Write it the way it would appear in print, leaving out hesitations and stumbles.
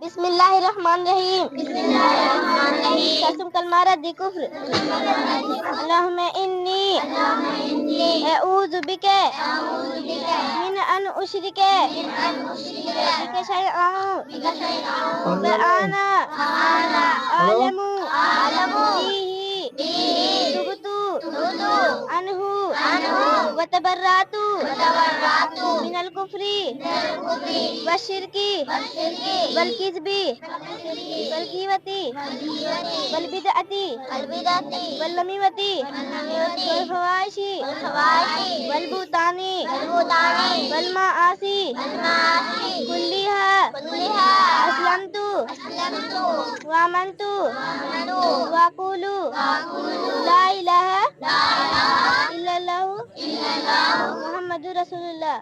बिस्मिल्लाहिर्रहमानिर्रहीम। कसम कलमारा दी कुफ्र। अल्लाहुम्मा इन्नी अऊज़ु बिका मिन अन उश्रिका बिका शैअन व अना अअलमु बिही तुबतु अन्हु व तबर्रअतु मिनल कुफ्री व शिरकी वल किज़्बी वल ग़ीबती वल बिदअती वल नमीमती वल फ़वाहिशी वल बुहतानी वल मआसी कुल्लिहा अस्लमतु व आमनतु व अक़ूलु ला इलाहा इल्लल्लाहु मुहम्मदुर रसूलुल्लाह।